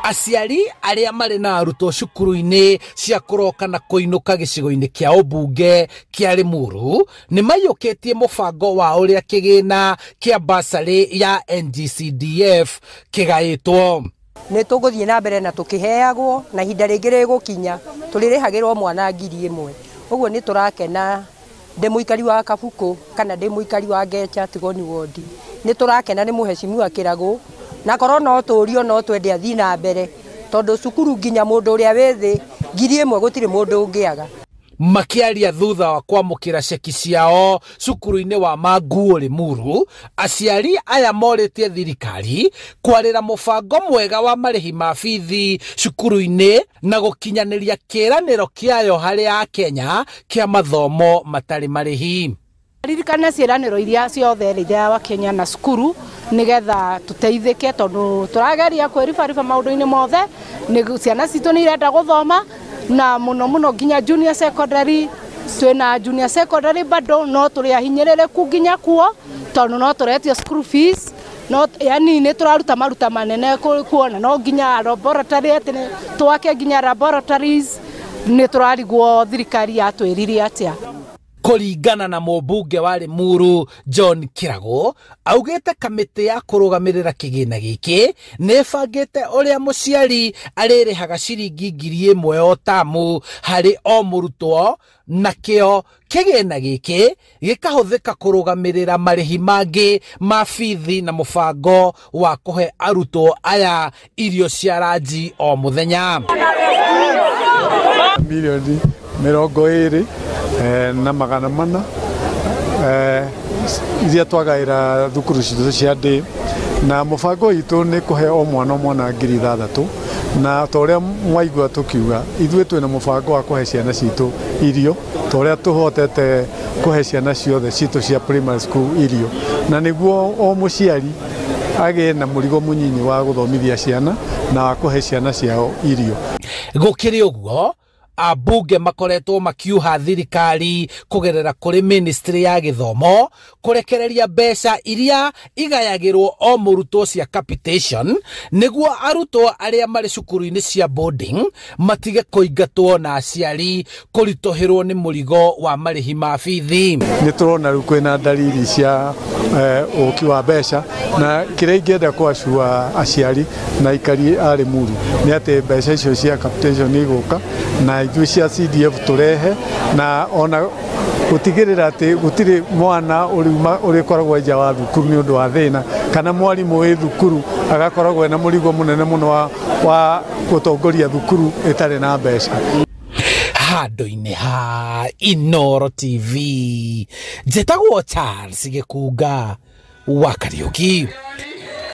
Aciari aria mari na arutwo cukuru-ini cia kuroka na kuinuka gicigo-ini kia ubunge kia Limuru ni mayukitie mubango wa uria kigina kia basari ya NGCDF kigaitwo. Ni tuguthie na mbere na tukiheagwo na hinda ringi rigukinya turirihagirwo mwana 1,000. Uguo ni turakena ndi muikari wa Kabuku kana ndi muikari wa Gecha Tigoni Ward. Ni turakena ni muheshimiwa Kiragu na korwo no turio no twende athi na mbere tondu cukuru nginya mundu uria withi 1,000 gutire mundu ungiaga. Makiaria thutha wa kwamukira ceki ciao cukuru-ini wa Manguo Limuru, aciari aya moritie thirikari kwarira mubango mwega wa marihi ma bithi cukuru-ini na gukinyaniria kiraniro kiayo hari a Kenya kia mathomo matari marihi. Ririkana ciraniro iria ciothe iria wa Kenya na cukuru nigetha tuteithike tondu turageria kwiribariba maundu-ini mothe ni ciana citu ni irenda guthoma na muno nginya junior secondary. Twina junior secondary bado no turi ahinyirireku nginya kuo tondu no turetio school fees no yani ni turaruta maruta manene kuona no nginya laboratory atene twake nginya laboratories ni turarigwo thirikari yatwirire atia. Kuringana na mubunge wa Limuru John Kiragu augite kamiti ya kurugamirira kigina giki ni bangite uria muciari aririhaga ciringi 1,000 o tamu hari o murutwo na kio kigina giki gikahuthika kurugamirira marihi mangi ma bithi na mubango wa kuhe arutwo aya irio cia ranji o muthenya. Milioni 20 na magana mana iria twagaira thukuru citu cia ndi na mubango itu ni kuhe o mwana 6,000 na toria mwaigua tukiuga ithuĩ twina mubango wa kuhe ciana citu irio toria tuhotete kuhe ciana ciothe citu cia primary school irio na niguo o muciari age na murigo munyinyi wa guthomithia ciana na wa kuhe ciana ciao irio. Gukiri uguo abunge makoretwo makiuha thirikari kugerera kuri ministry ya githomo kurekereria mbeca iria igayagirwo o murutwo cia capitation niguo arutwo aria mari cukuru-ini cia boarding matige kuingatwo na aciari kuritohirwo ni murigo wa marihi ma bithi. Ni turona riu kwina dalili cia uki wa mbeca na kiria ingienda kwacua aciari na ikari a Limuru ni ati mbeca icio cia capitation iguka na ithuĩ cia CDF turehe na ona gutigirira ati gutiri mwana uri koragwo nja wa thukuru ni undu wa thina kana mwarimu wi thukuru agakoragwo na murigo munene muno wa gutongoria thukuru itari na mbeca. Handu-ini ha Inooro TV, njĩtagwo Charles Gĩkunga wa Kariuki.